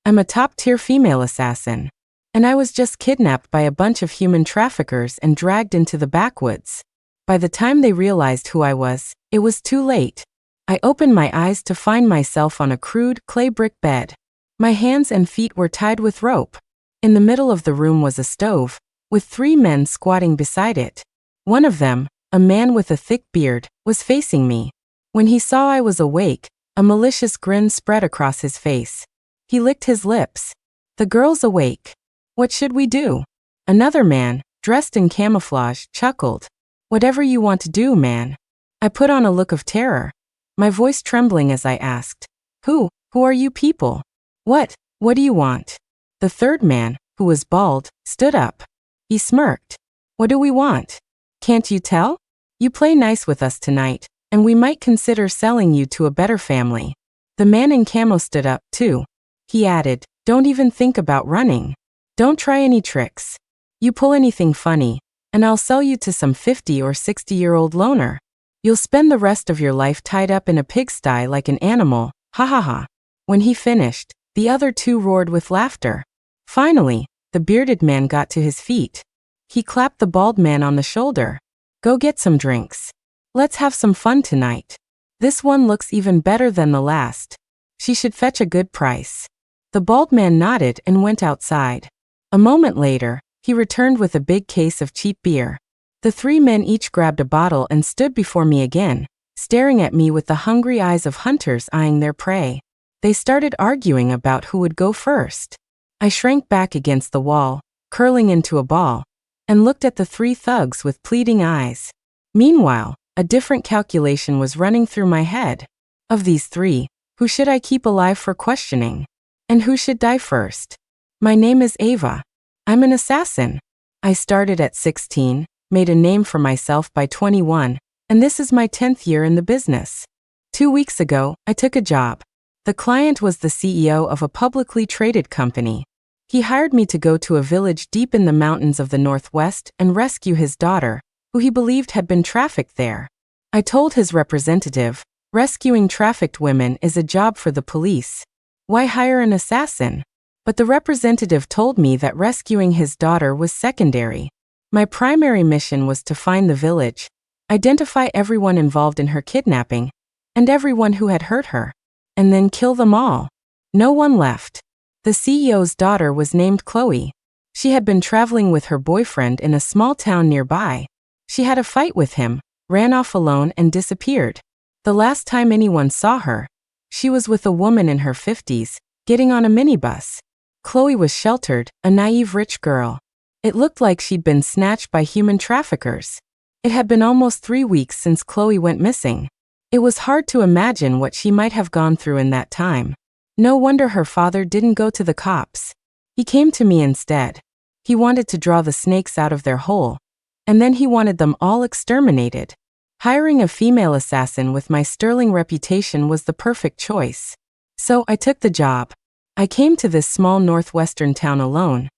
I'm a top-tier female assassin. And I was just kidnapped by a bunch of human traffickers and dragged into the backwoods. By the time they realized who I was, it was too late. I opened my eyes to find myself on a crude, clay brick bed. My hands and feet were tied with rope. In the middle of the room was a stove, with 3 men squatting beside it. One of them, a man with a thick beard, was facing me. When he saw I was awake, a malicious grin spread across his face. He licked his lips. "The girl's awake. What should we do?" Another man, dressed in camouflage, chuckled. "Whatever you want to do, man." I put on a look of terror, my voice trembling as I asked, Who are you people? What do you want?" The third man, who was bald, stood up. He smirked. "What do we want? Can't you tell? You play nice with us tonight, and we might consider selling you to a better family." The man in camo stood up, too. He added, "Don't even think about running. Don't try any tricks. You pull anything funny, and I'll sell you to some 50 or 60-year-old loner. You'll spend the rest of your life tied up in a pigsty like an animal, ha ha ha." When he finished, the other 2 roared with laughter. Finally, the bearded man got to his feet. He clapped the bald man on the shoulder. "Go get some drinks. Let's have some fun tonight. This one looks even better than the last. She should fetch a good price." The bald man nodded and went outside. A moment later, he returned with a big case of cheap beer. The 3 men each grabbed a bottle and stood before me again, staring at me with the hungry eyes of hunters eyeing their prey. They started arguing about who would go first. I shrank back against the wall, curling into a ball, and looked at the 3 thugs with pleading eyes. Meanwhile, a different calculation was running through my head. Of these 3, who should I keep alive for questioning? And who should die first? My name is Ava. I'm an assassin. I started at 16, made a name for myself by 21, and this is my 10th year in the business. 2 weeks ago, I took a job. The client was the CEO of a publicly traded company. He hired me to go to a village deep in the mountains of the Northwest and rescue his daughter, who he believed had been trafficked there. I told his representative, rescuing trafficked women is a job for the police. Why hire an assassin? But the representative told me that rescuing his daughter was secondary. My primary mission was to find the village, identify everyone involved in her kidnapping, and everyone who had hurt her, and then kill them all. No one left. The CEO's daughter was named Khloe. She had been traveling with her boyfriend in a small town nearby. She had a fight with him, ran off alone and disappeared. The last time anyone saw her, she was with a woman in her 50s, getting on a minibus. Khloe was sheltered, a naive rich girl. It looked like she'd been snatched by human traffickers. It had been almost 3 weeks since Khloe went missing. It was hard to imagine what she might have gone through in that time. No wonder her father didn't go to the cops. He came to me instead. He wanted to draw the snakes out of their hole, and then he wanted them all exterminated. Hiring a female assassin with my sterling reputation was the perfect choice. So I took the job. I came to this small northwestern town alone,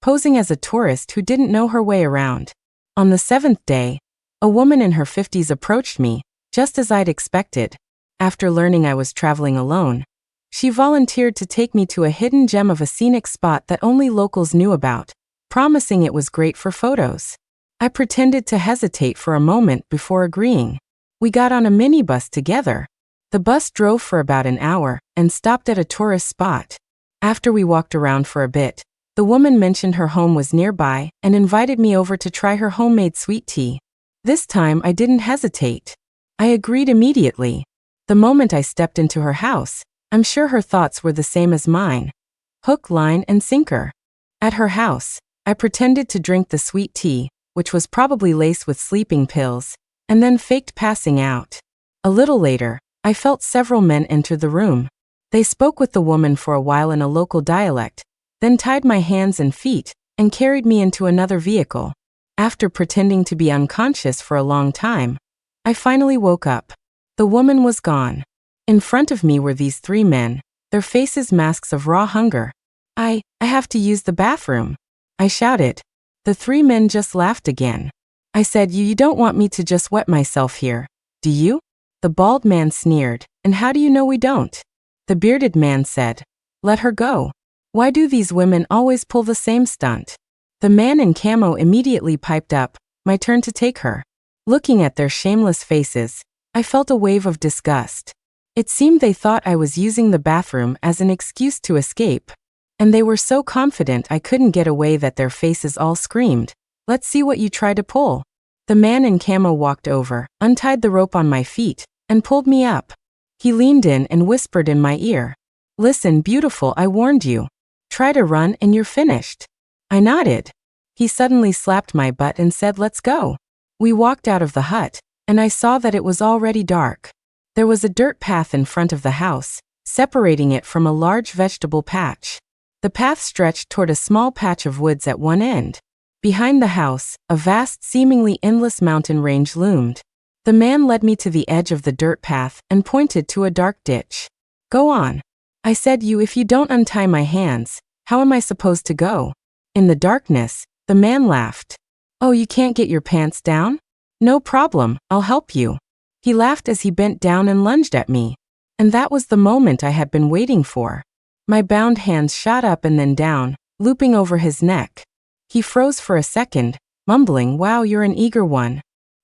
posing as a tourist who didn't know her way around. On the 7th day, a woman in her 50s approached me, just as I'd expected. After learning I was traveling alone, she volunteered to take me to a hidden gem of a scenic spot that only locals knew about, promising it was great for photos. I pretended to hesitate for a moment before agreeing. We got on a minibus together. The bus drove for about an hour and stopped at a tourist spot. After we walked around for a bit, the woman mentioned her home was nearby and invited me over to try her homemade sweet tea. This time I didn't hesitate. I agreed immediately. The moment I stepped into her house, I'm sure her thoughts were the same as mine. Hook, line, and sinker. At her house, I pretended to drink the sweet tea, which was probably laced with sleeping pills, and then faked passing out. A little later, I felt several men enter the room. They spoke with the woman for a while in a local dialect, then tied my hands and feet and carried me into another vehicle. After pretending to be unconscious for a long time, I finally woke up. The woman was gone. In front of me were these 3 men, their faces masks of raw hunger. I have to use the bathroom," I shouted. The 3 men just laughed again. I said, You don't want me to just wet myself here, do you?" The bald man sneered, "And how do you know we don't?" The bearded man said, "Let her go. Why do these women always pull the same stunt? The man in camo immediately piped up, my turn to take her. Looking at their shameless faces, I felt a wave of disgust. It seemed they thought I was using the bathroom as an excuse to escape. And they were so confident I couldn't get away that their faces all screamed, let's see what you try to pull. The man in camo walked over, untied the rope on my feet, and pulled me up. He leaned in and whispered in my ear. Listen, beautiful, I warned you. Try to run and you're finished. I nodded. He suddenly slapped my butt and said, let's go. We walked out of the hut, and I saw that it was already dark. There was a dirt path in front of the house, separating it from a large vegetable patch. The path stretched toward a small patch of woods at one end. Behind the house, a vast, seemingly endless mountain range loomed. The man led me to the edge of the dirt path and pointed to a dark ditch. Go on. I said, if you don't untie my hands, how am I supposed to go? In the darkness, the man laughed. Oh, you can't get your pants down? No problem, I'll help you. He laughed as he bent down and lunged at me. And that was the moment I had been waiting for. My bound hands shot up and then down, looping over his neck. He froze for a second, mumbling, wow, you're an eager one.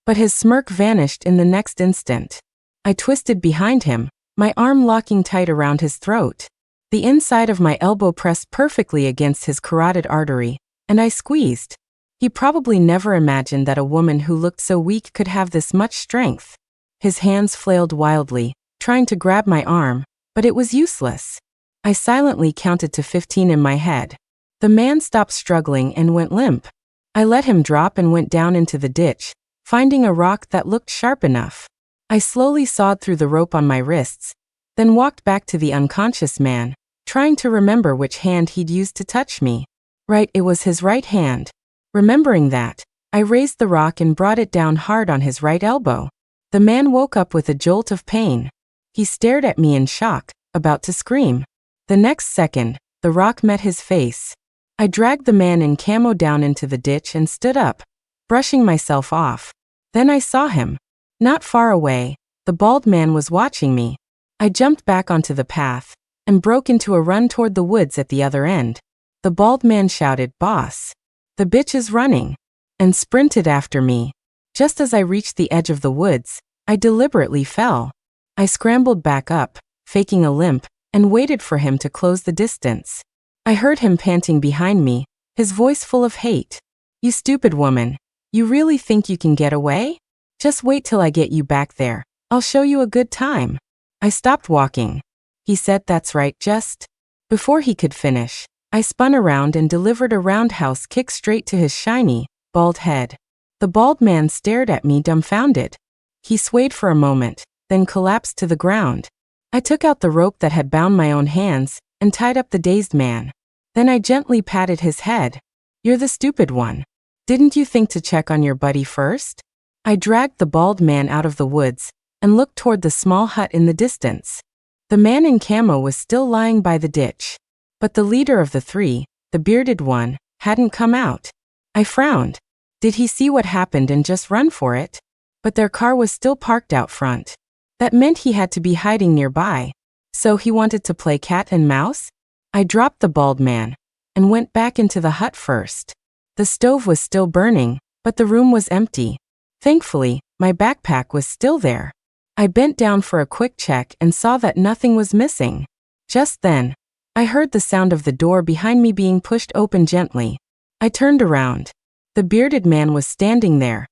But his smirk vanished in the next instant. I twisted behind him, my arm locking tight around his throat. The inside of my elbow pressed perfectly against his carotid artery, and I squeezed. He probably never imagined that a woman who looked so weak could have this much strength. His hands flailed wildly, trying to grab my arm, but it was useless. I silently counted to 15 in my head. The man stopped struggling and went limp. I let him drop and went down into the ditch, finding a rock that looked sharp enough. I slowly sawed through the rope on my wrists, then walked back to the unconscious man, trying to remember which hand he'd used to touch me. Right, it was his right hand. Remembering that, I raised the rock and brought it down hard on his right elbow. The man woke up with a jolt of pain. He stared at me in shock, about to scream. The next second, the rock met his face. I dragged the man in camo down into the ditch and stood up, brushing myself off. Then I saw him. Not far away, the bald man was watching me. I jumped back onto the path and broke into a run toward the woods at the other end. The bald man shouted, "Boss, the bitch is running," and sprinted after me. Just as I reached the edge of the woods, I deliberately fell. I scrambled back up, faking a limp, and waited for him to close the distance. I heard him panting behind me, his voice full of hate. "You stupid woman. You really think you can get away? Just wait till I get you back there. I'll show you a good time." I stopped walking. He said, "That's right, just..." Before he could finish, I spun around and delivered a roundhouse kick straight to his shiny, bald head. The bald man stared at me dumbfounded. He swayed for a moment, then collapsed to the ground. I took out the rope that had bound my own hands and tied up the dazed man. Then I gently patted his head. "You're the stupid one. Didn't you think to check on your buddy first?" I dragged the bald man out of the woods and looked toward the small hut in the distance. The man in camo was still lying by the ditch. But the leader of the three, the bearded one, hadn't come out. I frowned. Did he see what happened and just run for it? But their car was still parked out front. That meant he had to be hiding nearby. So he wanted to play cat and mouse? I dropped the bald man and went back into the hut first. The stove was still burning, but the room was empty. Thankfully, my backpack was still there. I bent down for a quick check and saw that nothing was missing. Just then, I heard the sound of the door behind me being pushed open gently. I turned around. The bearded man was standing there,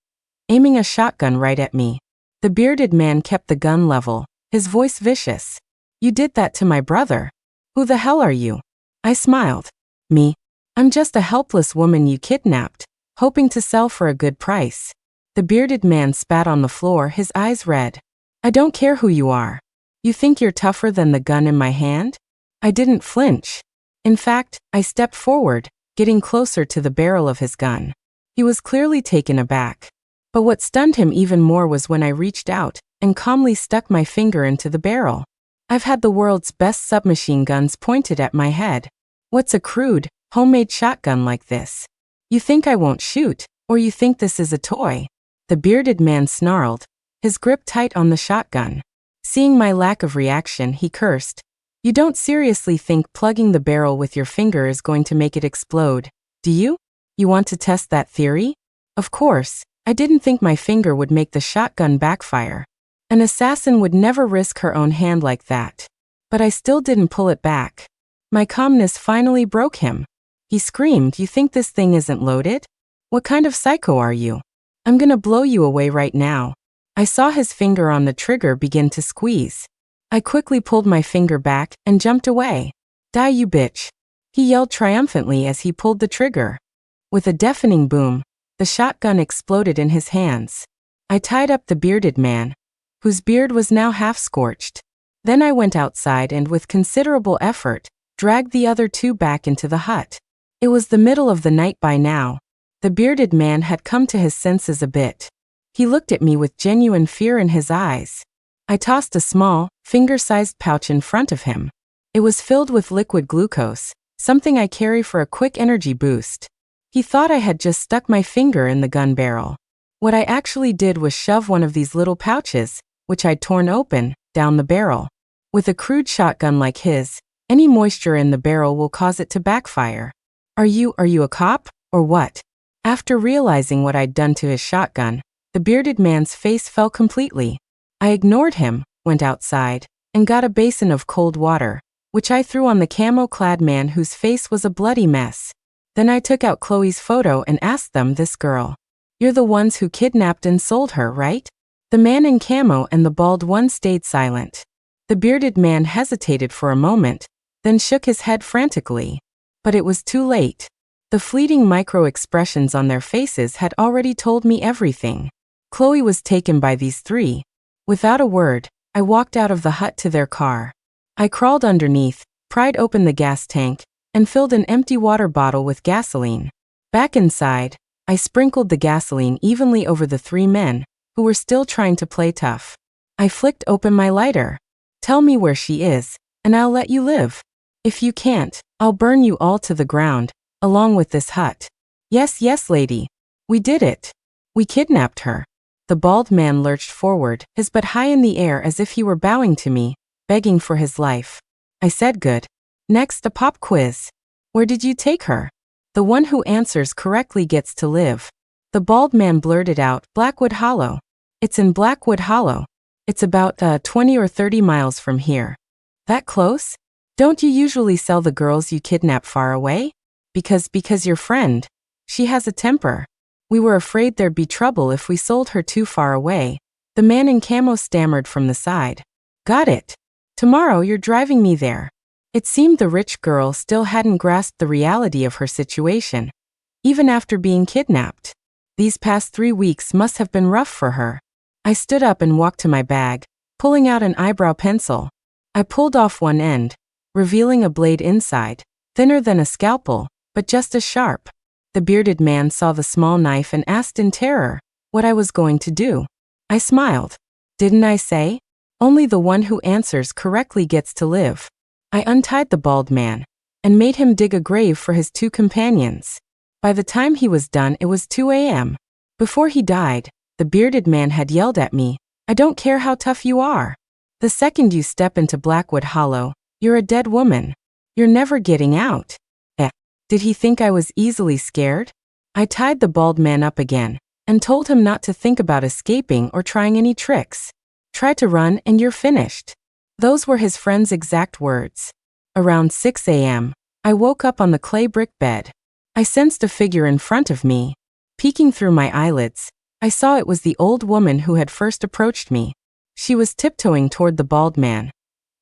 aiming a shotgun right at me. The bearded man kept the gun level, his voice vicious. "You did that to my brother. Who the hell are you?" I smiled. "Me? I'm just a helpless woman you kidnapped, hoping to sell for a good price." The bearded man spat on the floor, his eyes red. "I don't care who you are. You think you're tougher than the gun in my hand?" I didn't flinch. In fact, I stepped forward, getting closer to the barrel of his gun. He was clearly taken aback. But what stunned him even more was when I reached out and calmly stuck my finger into the barrel. I've had the world's best submachine guns pointed at my head. What's a crude, homemade shotgun like this? You think I won't shoot, or you think this is a toy? The bearded man snarled, his grip tight on the shotgun. Seeing my lack of reaction, he cursed. You don't seriously think plugging the barrel with your finger is going to make it explode, do you? You want to test that theory? Of course, I didn't think my finger would make the shotgun backfire. An assassin would never risk her own hand like that. But I still didn't pull it back. My calmness finally broke him. He screamed, "You think this thing isn't loaded? What kind of psycho are you? I'm gonna blow you away right now." I saw his finger on the trigger begin to squeeze. I quickly pulled my finger back and jumped away. "Die, you bitch," he yelled triumphantly as he pulled the trigger. With a deafening boom, the shotgun exploded in his hands. I tied up the bearded man, whose beard was now half scorched. Then I went outside and, with considerable effort, dragged the other two back into the hut. It was the middle of the night by now. The bearded man had come to his senses a bit. He looked at me with genuine fear in his eyes. I tossed a small, finger-sized pouch in front of him. It was filled with liquid glucose, something I carry for a quick energy boost. He thought I had just stuck my finger in the gun barrel. What I actually did was shove one of these little pouches, which I'd torn open, down the barrel. With a crude shotgun like his, any moisture in the barrel will cause it to backfire. Are you a cop, or what? After realizing what I'd done to his shotgun, the bearded man's face fell completely. I ignored him, went outside, and got a basin of cold water, which I threw on the camo-clad man whose face was a bloody mess. Then I took out Khloe's photo and asked them, "This girl. You're the ones who kidnapped and sold her, right?" The man in camo and the bald one stayed silent. The bearded man hesitated for a moment, then shook his head frantically. But it was too late. The fleeting micro-expressions on their faces had already told me everything. Khloe was taken by these three. Without a word, I walked out of the hut to their car. I crawled underneath, pried open the gas tank, and filled an empty water bottle with gasoline. Back inside, I sprinkled the gasoline evenly over the three men, who were still trying to play tough. I flicked open my lighter. "Tell me where she is, and I'll let you live. If you can't, I'll burn you all to the ground, along with this hut." Yes, lady. We did it. We kidnapped her." The bald man lurched forward, his butt high in the air as if he were bowing to me, begging for his life. I said, "Good. Next, a pop quiz. Where did you take her?" "The one who answers correctly gets to live." The bald man blurted out, "Blackwood Hollow." "It's in Blackwood Hollow. It's about 20 or 30 miles from here." "That close? Don't you usually sell the girls you kidnap far away?" Because your friend, she has a temper. We were afraid there'd be trouble if we sold her too far away." The man in camo stammered from the side. "Got it. Tomorrow you're driving me there." It seemed the rich girl still hadn't grasped the reality of her situation, even after being kidnapped. These past 3 weeks must have been rough for her. I stood up and walked to my bag, pulling out an eyebrow pencil. I pulled off one end, revealing a blade inside, thinner than a scalpel, but just as sharp. The bearded man saw the small knife and asked in terror what I was going to do. I smiled. "Didn't I say? Only the one who answers correctly gets to live." I untied the bald man and made him dig a grave for his 2 companions. By the time he was done, it was 2 a.m. Before he died, the bearded man had yelled at me, "I don't care how tough you are. The second you step into Blackwood Hollow, you're a dead woman. You're never getting out." Did he think I was easily scared? I tied the bald man up again and told him not to think about escaping or trying any tricks. "Try to run and you're finished." Those were his friend's exact words. Around 6 a.m., I woke up on the clay brick bed. I sensed a figure in front of me. Peeking through my eyelids, I saw it was the old woman who had first approached me. She was tiptoeing toward the bald man,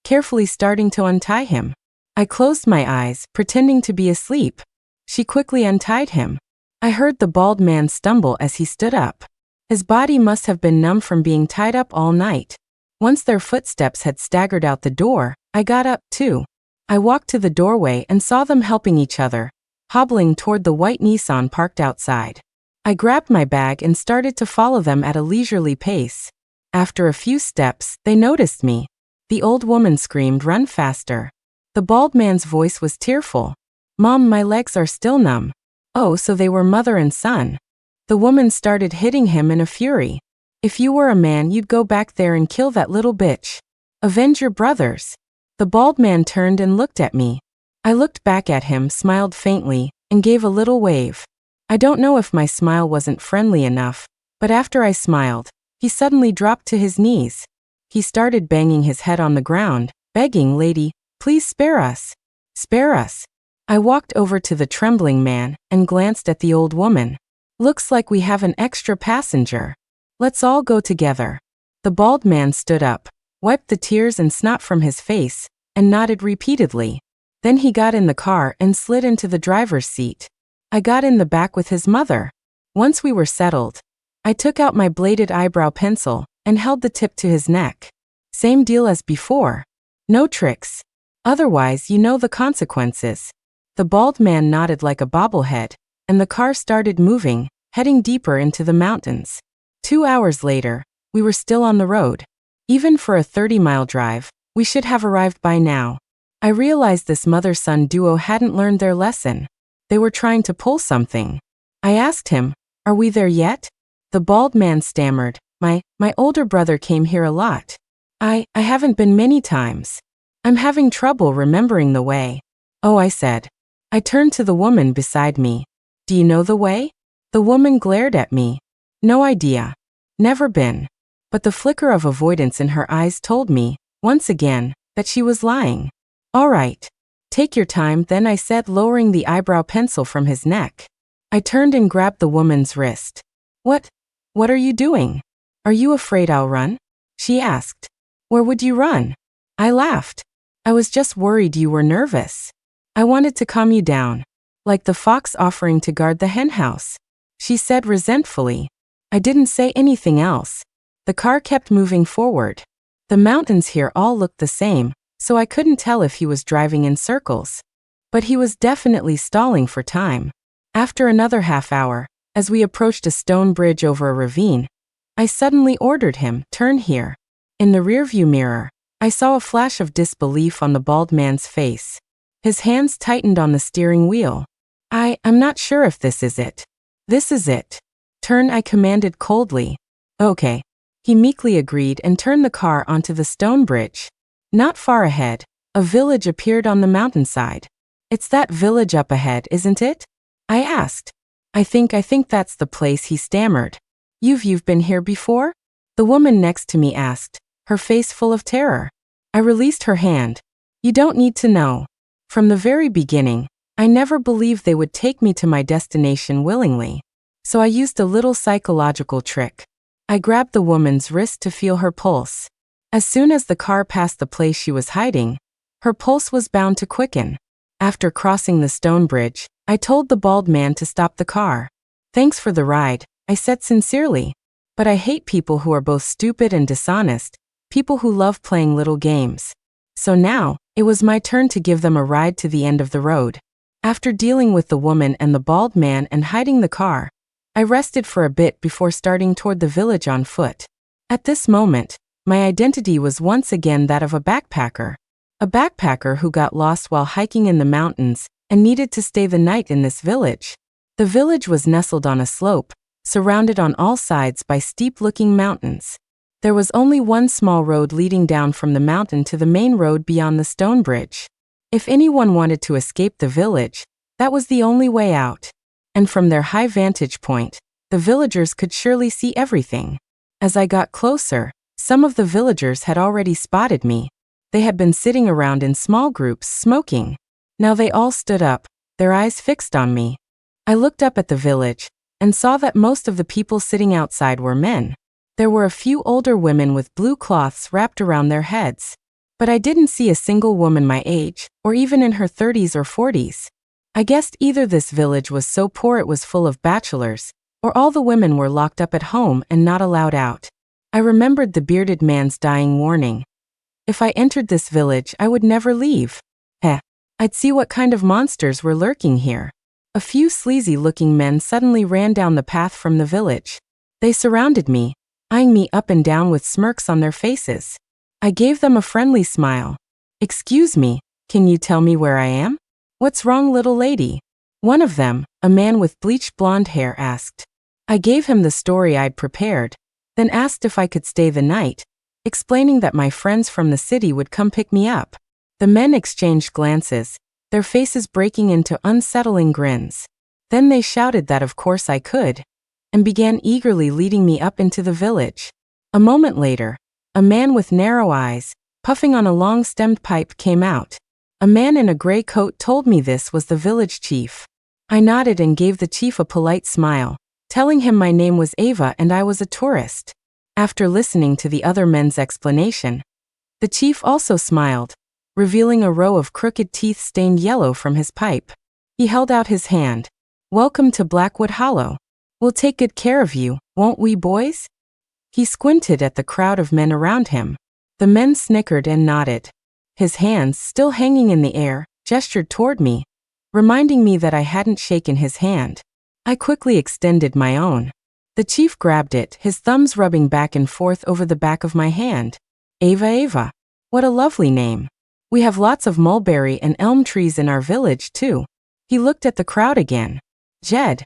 carefully starting to untie him. I closed my eyes, pretending to be asleep. She quickly untied him. I heard the bald man stumble as he stood up. His body must have been numb from being tied up all night. Once their footsteps had staggered out the door, I got up, too. I walked to the doorway and saw them helping each other, hobbling toward the white Nissan parked outside. I grabbed my bag and started to follow them at a leisurely pace. After a few steps, they noticed me. The old woman screamed, "Run faster." The bald man's voice was tearful. "Mom, my legs are still numb." Oh, so they were mother and son. The woman started hitting him in a fury. "If you were a man, you'd go back there and kill that little bitch. Avenge your brothers." The bald man turned and looked at me. I looked back at him, smiled faintly, and gave a little wave. I don't know if my smile wasn't friendly enough, but after I smiled, he suddenly dropped to his knees. He started banging his head on the ground, begging, "Lady, please spare us. Spare us." I walked over to the trembling man and glanced at the old woman. "Looks like we have an extra passenger. Let's all go together." The bald man stood up, wiped the tears and snot from his face, and nodded repeatedly. Then he got in the car and slid into the driver's seat. I got in the back with his mother. Once we were settled, I took out my bladed eyebrow pencil and held the tip to his neck. Same deal as before. No tricks. Otherwise, you know the consequences. The bald man nodded like a bobblehead, and the car started moving, heading deeper into the mountains. 2 hours later, we were still on the road. Even for a 30-mile drive, we should have arrived by now. I realized this mother-son duo hadn't learned their lesson. They were trying to pull something. I asked him, "Are we there yet?" The bald man stammered, My older brother came here a lot. I haven't been many times. I'm having trouble remembering the way." "Oh," I said. I turned to the woman beside me. "Do you know the way?" The woman glared at me. "No idea. Never been." But the flicker of avoidance in her eyes told me, once again, that she was lying. "All right. Take your time then," I said, lowering the eyebrow pencil from his neck. I turned and grabbed the woman's wrist. What are you doing? Are you afraid I'll run?" she asked. "Where would you run?" I laughed. "I was just worried you were nervous. I wanted to calm you down. Like the fox offering to guard the henhouse," she said resentfully. I didn't say anything else. The car kept moving forward. The mountains here all looked the same, so I couldn't tell if he was driving in circles. But he was definitely stalling for time. After another half hour, as we approached a stone bridge over a ravine, I suddenly ordered him, "Turn here." In the rearview mirror, I saw a flash of disbelief on the bald man's face. His hands tightened on the steering wheel. I'm not sure if this is it." "This is it. Turn," I commanded coldly. "Okay." He meekly agreed and turned the car onto the stone bridge. Not far ahead, a village appeared on the mountainside. "It's that village up ahead, isn't it?" I asked. I think that's the place," he stammered. You've been here before?" the woman next to me asked, her face full of terror. I released her hand. "You don't need to know. From the very beginning, I never believed they would take me to my destination willingly. So I used a little psychological trick. I grabbed the woman's wrist to feel her pulse. As soon as the car passed the place she was hiding, her pulse was bound to quicken. After crossing the stone bridge, I told the bald man to stop the car. "Thanks for the ride," I said sincerely. "But I hate people who are both stupid and dishonest, people who love playing little games." So now, it was my turn to give them a ride to the end of the road. After dealing with the woman and the bald man and hiding the car, I rested for a bit before starting toward the village on foot. At this moment, my identity was once again that of a backpacker. A backpacker who got lost while hiking in the mountains and needed to stay the night in this village. The village was nestled on a slope, surrounded on all sides by steep-looking mountains. There was only one small road leading down from the mountain to the main road beyond the stone bridge. If anyone wanted to escape the village, that was the only way out. And from their high vantage point, the villagers could surely see everything. As I got closer, some of the villagers had already spotted me. They had been sitting around in small groups, smoking. Now they all stood up, their eyes fixed on me. I looked up at the village and saw that most of the people sitting outside were men. There were a few older women with blue cloths wrapped around their heads. But I didn't see a single woman my age, or even in her 30s or 40s. I guessed either this village was so poor it was full of bachelors, or all the women were locked up at home and not allowed out. I remembered the bearded man's dying warning. If I entered this village, I would never leave. I'd see what kind of monsters were lurking here. A few sleazy-looking men suddenly ran down the path from the village. They surrounded me, eyeing me up and down with smirks on their faces. I gave them a friendly smile. "Excuse me, can you tell me where I am?" "What's wrong, little lady?" one of them, a man with bleached blonde hair, asked. I gave him the story I'd prepared, then asked if I could stay the night, explaining that my friends from the city would come pick me up. The men exchanged glances, their faces breaking into unsettling grins. Then they shouted that of course I could, and began eagerly leading me up into the village. A moment later, a man with narrow eyes, puffing on a long-stemmed pipe, came out. A man in a gray coat told me this was the village chief. I nodded and gave the chief a polite smile, telling him my name was Ava and I was a tourist. After listening to the other men's explanation, the chief also smiled, revealing a row of crooked teeth stained yellow from his pipe. He held out his hand. "Welcome to Blackwood Hollow. We'll take good care of you, won't we, boys?" He squinted at the crowd of men around him. The men snickered and nodded. His hands, still hanging in the air, gestured toward me, reminding me that I hadn't shaken his hand. I quickly extended my own. The chief grabbed it, his thumbs rubbing back and forth over the back of my hand. "Ava, Ava. What a lovely name. We have lots of mulberry and elm trees in our village, too." He looked at the crowd again. "Jed,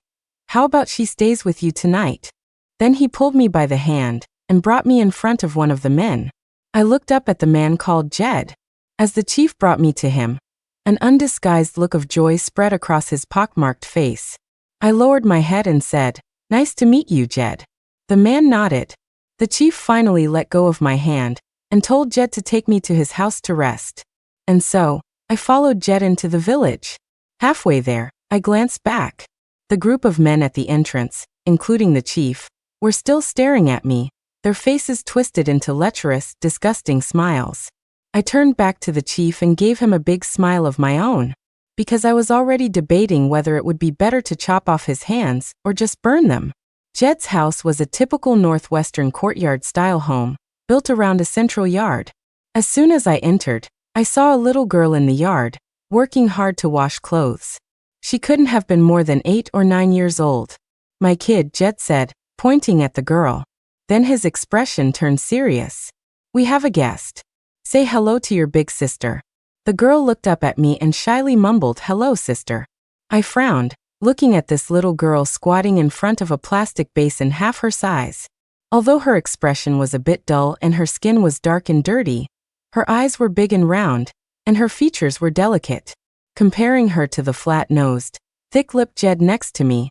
how about she stays with you tonight?" Then he pulled me by the hand and brought me in front of one of the men. I looked up at the man called Jed. As the chief brought me to him, an undisguised look of joy spread across his pockmarked face. I lowered my head and said, "Nice to meet you, Jed." The man nodded. The chief finally let go of my hand and told Jed to take me to his house to rest. And so, I followed Jed into the village. Halfway there, I glanced back. The group of men at the entrance, including the chief, were still staring at me, their faces twisted into lecherous, disgusting smiles. I turned back to the chief and gave him a big smile of my own, because I was already debating whether it would be better to chop off his hands or just burn them. Jed's house was a typical northwestern courtyard-style home, built around a central yard. As soon as I entered, I saw a little girl in the yard, working hard to wash clothes. She couldn't have been more than 8 or 9 years old. "My kid," Jed said, pointing at the girl. Then his expression turned serious. "We have a guest. Say hello to your big sister." The girl looked up at me and shyly mumbled, "Hello, sister." I frowned, looking at this little girl squatting in front of a plastic basin half her size. Although her expression was a bit dull and her skin was dark and dirty, her eyes were big and round, and her features were delicate. Comparing her to the flat-nosed, thick-lipped Jed next to me,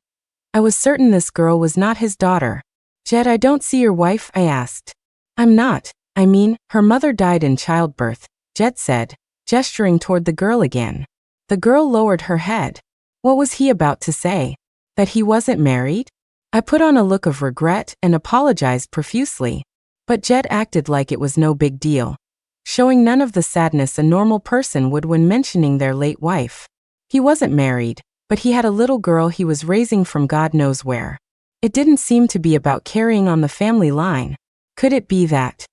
I was certain this girl was not his daughter. "Jed, I don't see your wife?" I asked. "I'm not. I mean, her mother died in childbirth," Jed said, gesturing toward the girl again. The girl lowered her head. What was he about to say? That he wasn't married? I put on a look of regret and apologized profusely. But Jed acted like it was no big deal, showing none of the sadness a normal person would when mentioning their late wife. He wasn't married, but he had a little girl he was raising from God knows where. It didn't seem to be about carrying on the family line. Could it be that?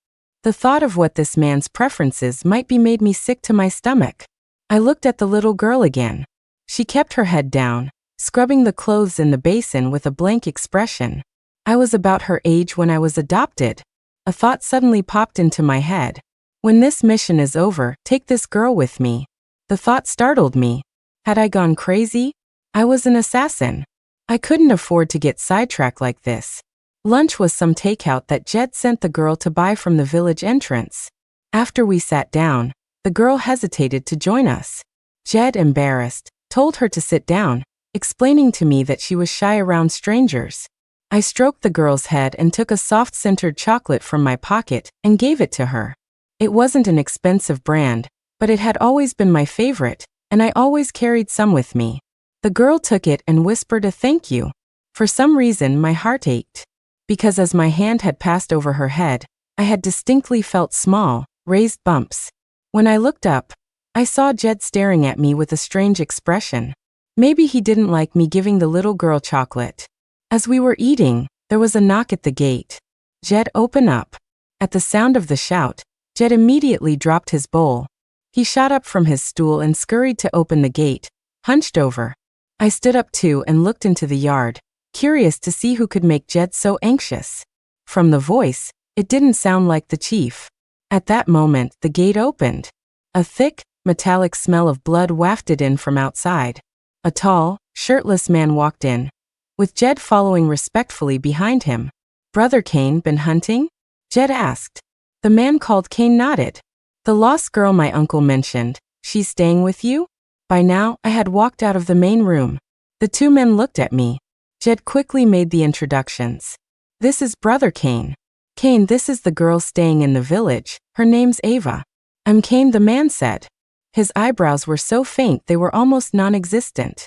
The thought of what this man's preferences might be made me sick to my stomach. I looked at the little girl again. She kept her head down, scrubbing the clothes in the basin with a blank expression. I was about her age when I was adopted. A thought suddenly popped into my head. When this mission is over, take this girl with me. The thought startled me. Had I gone crazy? I was an assassin. I couldn't afford to get sidetracked like this. Lunch was some takeout that Jed sent the girl to buy from the village entrance. After we sat down, the girl hesitated to join us. Jed, embarrassed, told her to sit down, explaining to me that she was shy around strangers. I stroked the girl's head and took a soft-scented chocolate from my pocket and gave it to her. It wasn't an expensive brand, but it had always been my favorite, and I always carried some with me. The girl took it and whispered a thank you. For some reason, my heart ached. Because as my hand had passed over her head, I had distinctly felt small, raised bumps. When I looked up, I saw Jed staring at me with a strange expression. Maybe he didn't like me giving the little girl chocolate. As we were eating, there was a knock at the gate. "Jed, open up." At the sound of the shout, Jed immediately dropped his bowl. He shot up from his stool and scurried to open the gate, hunched over. I stood up too and looked into the yard, curious to see who could make Jed so anxious. From the voice, it didn't sound like the chief. At that moment, the gate opened. A thick, metallic smell of blood wafted in from outside. A tall, shirtless man walked in, with Jed following respectfully behind him. "Brother Cain, been hunting?" Jed asked. The man called Cain nodded. The lost girl my uncle mentioned, she's staying with you? By now, I had walked out of the main room. The two men looked at me. Jed quickly made the introductions. This is Brother Cain. Cain, this is the girl staying in the village. Her name's Ava. I'm Cain, the man said. His eyebrows were so faint they were almost non-existent.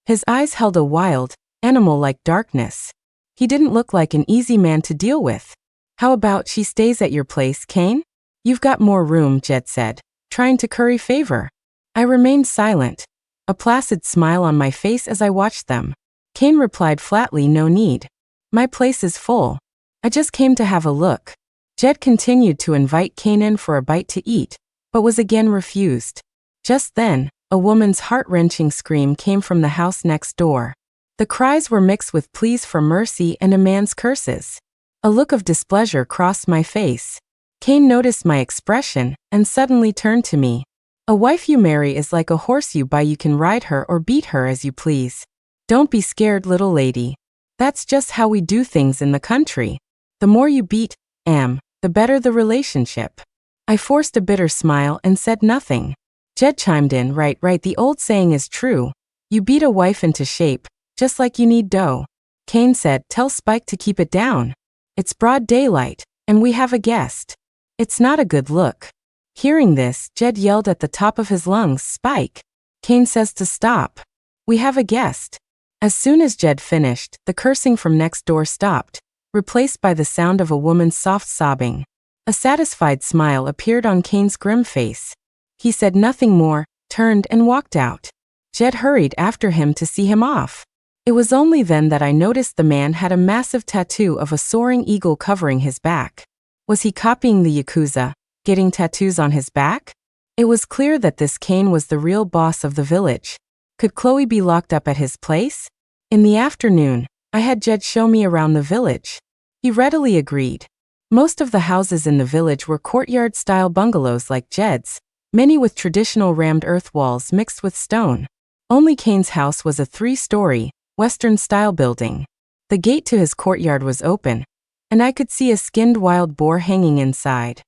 His eyes held a wild, animal-like darkness. He didn't look like an easy man to deal with. How about she stays at your place, Cain? You've got more room, Jed said, trying to curry favor. I remained silent, a placid smile on my face as I watched them. Cain replied flatly, no need. My place is full. I just came to have a look. Jed continued to invite Cain in for a bite to eat, but was again refused. Just then, a woman's heart-wrenching scream came from the house next door. The cries were mixed with pleas for mercy and a man's curses. A look of displeasure crossed my face. Cain noticed my expression and suddenly turned to me. A wife you marry is like a horse you buy. You can ride her or beat her as you please. Don't be scared, little lady. That's just how we do things in the country. The more you beat, the better the relationship. I forced a bitter smile and said nothing. Jed chimed in, right, the old saying is true. You beat a wife into shape, just like you need dough. Cain said, tell Spike to keep it down. It's broad daylight, and we have a guest. It's not a good look. Hearing this, Jed yelled at the top of his lungs, Spike. Cain says to stop. We have a guest. As soon as Jed finished, the cursing from next door stopped, replaced by the sound of a woman's soft sobbing. A satisfied smile appeared on Cain's grim face. He said nothing more, turned and walked out. Jed hurried after him to see him off. It was only then that I noticed the man had a massive tattoo of a soaring eagle covering his back. Was he copying the Yakuza, getting tattoos on his back? It was clear that this Cain was the real boss of the village. Could Khloe be locked up at his place? In the afternoon, I had Jed show me around the village. He readily agreed. Most of the houses in the village were courtyard-style bungalows like Jed's, many with traditional rammed earth walls mixed with stone. Only Cain's house was a 3-story, Western-style building. The gate to his courtyard was open, and I could see a skinned wild boar hanging inside.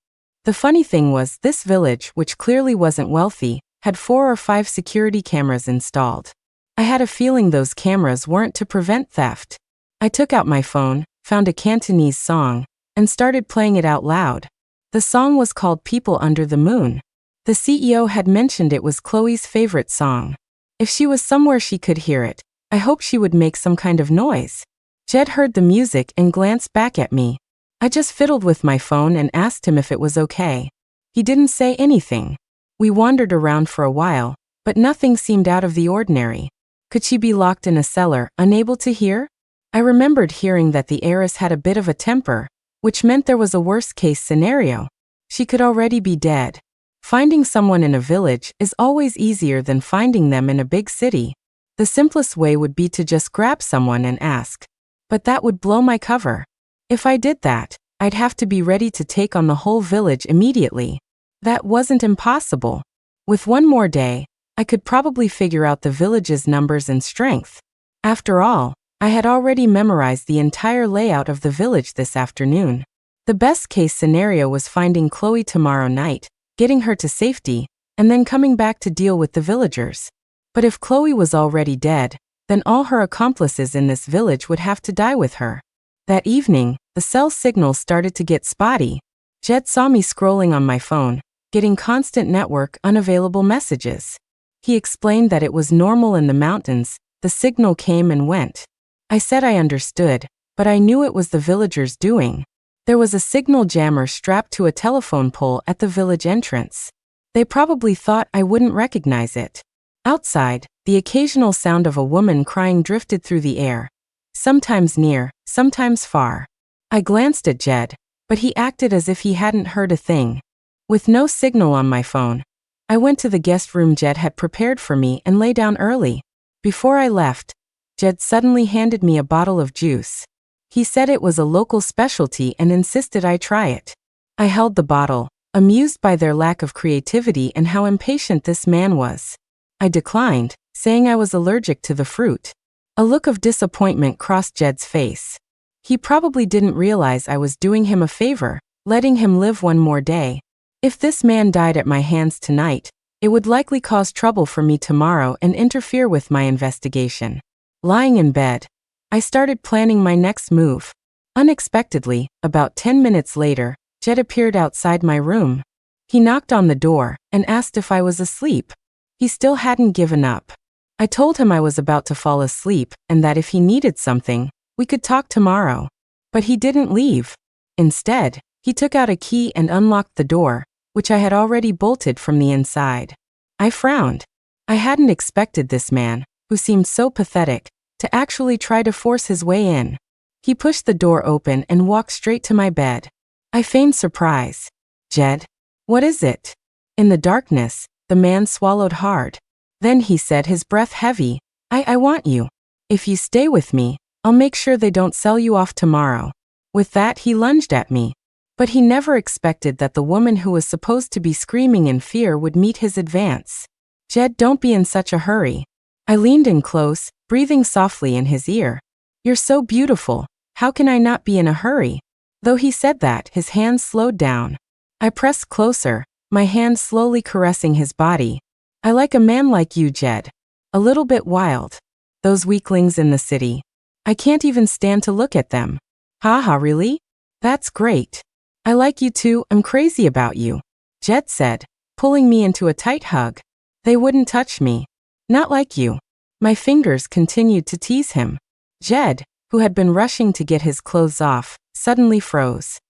The funny thing was, this village, which clearly wasn't wealthy, had 4 or 5 security cameras installed. I had a feeling those cameras weren't to prevent theft. I took out my phone, found a Cantonese song, and started playing it out loud. The song was called People Under the Moon. The CEO had mentioned it was Khloe's favorite song. If she was somewhere she could hear it, I hoped she would make some kind of noise. Jed heard the music and glanced back at me. I just fiddled with my phone and asked him if it was okay. He didn't say anything. We wandered around for a while, but nothing seemed out of the ordinary. Could she be locked in a cellar, unable to hear? I remembered hearing that the heiress had a bit of a temper, which meant there was a worst-case scenario. She could already be dead. Finding someone in a village is always easier than finding them in a big city. The simplest way would be to just grab someone and ask. But that would blow my cover. If I did that, I'd have to be ready to take on the whole village immediately. That wasn't impossible. With one more day, I could probably figure out the village's numbers and strength. After all, I had already memorized the entire layout of the village this afternoon. The best-case scenario was finding Khloe tomorrow night, getting her to safety, and then coming back to deal with the villagers. But if Khloe was already dead, then all her accomplices in this village would have to die with her. That evening, the cell signal started to get spotty. Jed saw me scrolling on my phone, getting constant network unavailable messages. He explained that it was normal in the mountains, the signal came and went. I said I understood, but I knew it was the villagers doing. There was a signal jammer strapped to a telephone pole at the village entrance. They probably thought I wouldn't recognize it. Outside, the occasional sound of a woman crying drifted through the air, sometimes near, sometimes far. I glanced at Jed, but he acted as if he hadn't heard a thing. With no signal on my phone, I went to the guest room Jed had prepared for me and lay down early. Before I left, Jed suddenly handed me a bottle of juice. He said it was a local specialty and insisted I try it. I held the bottle, amused by their lack of creativity and how impatient this man was. I declined, saying I was allergic to the fruit. A look of disappointment crossed Jed's face. He probably didn't realize I was doing him a favor, letting him live one more day. If this man died at my hands tonight, it would likely cause trouble for me tomorrow and interfere with my investigation. Lying in bed, I started planning my next move. Unexpectedly, about 10 minutes later, Jed appeared outside my room. He knocked on the door and asked if I was asleep. He still hadn't given up. I told him I was about to fall asleep and that if he needed something, we could talk tomorrow. But he didn't leave. Instead, he took out a key and unlocked the door, which I had already bolted from the inside. I frowned. I hadn't expected this man, who seemed so pathetic, to actually try to force his way in. He pushed the door open and walked straight to my bed. I feigned surprise. Jed, what is it? In the darkness, the man swallowed hard. Then he said, his breath heavy, I want you. If you stay with me, I'll make sure they don't sell you off tomorrow. With that, he lunged at me. But he never expected that the woman who was supposed to be screaming in fear would meet his advance. Jed, don't be in such a hurry. I leaned in close, breathing softly in his ear. You're so beautiful, how can I not be in a hurry? Though he said that, his hands slowed down. I pressed closer, my hand slowly caressing his body. I like a man like you, Jed. A little bit wild. Those weaklings in the city. I can't even stand to look at them. Haha, really? That's great. I like you too, I'm crazy about you. Jed said, pulling me into a tight hug. They wouldn't touch me. Not like you. My fingers continued to tease him. Jed, who had been rushing to get his clothes off, suddenly froze.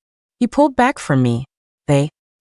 He pulled back from me.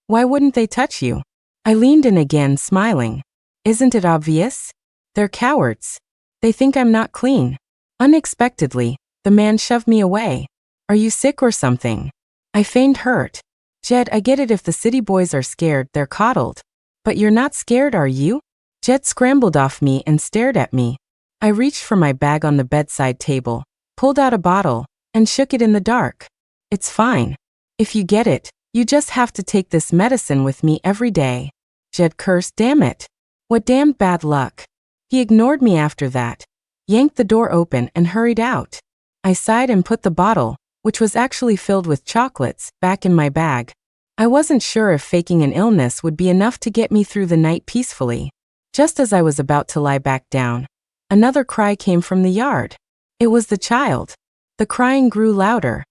Why wouldn't they touch you? I leaned in again, smiling. Isn't it obvious? They're cowards. They think I'm not clean. Unexpectedly, the man shoved me away. Are you sick or something? I feigned hurt. Jed, I get it if the city boys are scared, they're coddled. But you're not scared, are you? Jed scrambled off me and stared at me. I reached for my bag on the bedside table, pulled out a bottle, and shook it in the dark. It's fine. If you get it, you just have to take this medicine with me every day. Jed cursed, damn it. What damned bad luck. He ignored me after that, yanked the door open and hurried out. I sighed and put the bottle, which was actually filled with chocolates, back in my bag. I wasn't sure if faking an illness would be enough to get me through the night peacefully. Just as I was about to lie back down, another cry came from the yard. It was the child. The crying grew louder,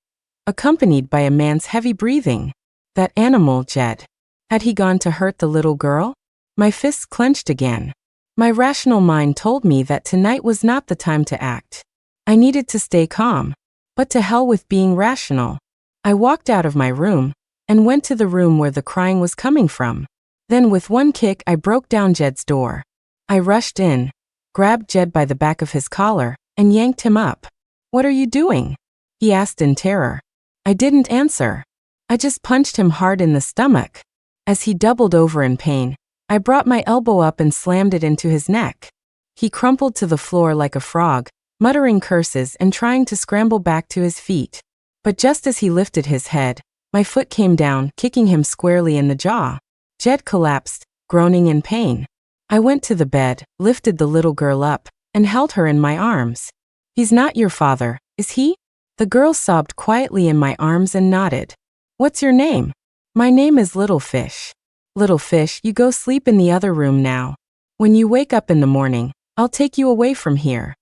accompanied by a man's heavy breathing. That animal, Jed. Had he gone to hurt the little girl? My fists clenched again. My rational mind told me that tonight was not the time to act. I needed to stay calm. But to hell with being rational. I walked out of my room and went to the room where the crying was coming from. Then with one kick I broke down Jed's door. I rushed in, grabbed Jed by the back of his collar, and yanked him up. What are you doing? He asked in terror. I didn't answer. I just punched him hard in the stomach. As he doubled over in pain, I brought my elbow up and slammed it into his neck. He crumpled to the floor like a frog, muttering curses and trying to scramble back to his feet. But just as he lifted his head, my foot came down, kicking him squarely in the jaw. Jed collapsed, groaning in pain. I went to the bed, lifted the little girl up, and held her in my arms. He's not your father, is he? The girl sobbed quietly in my arms and nodded. What's your name? My name is Little Fish. Little Fish, you go sleep in the other room now. When you wake up in the morning, I'll take you away from here.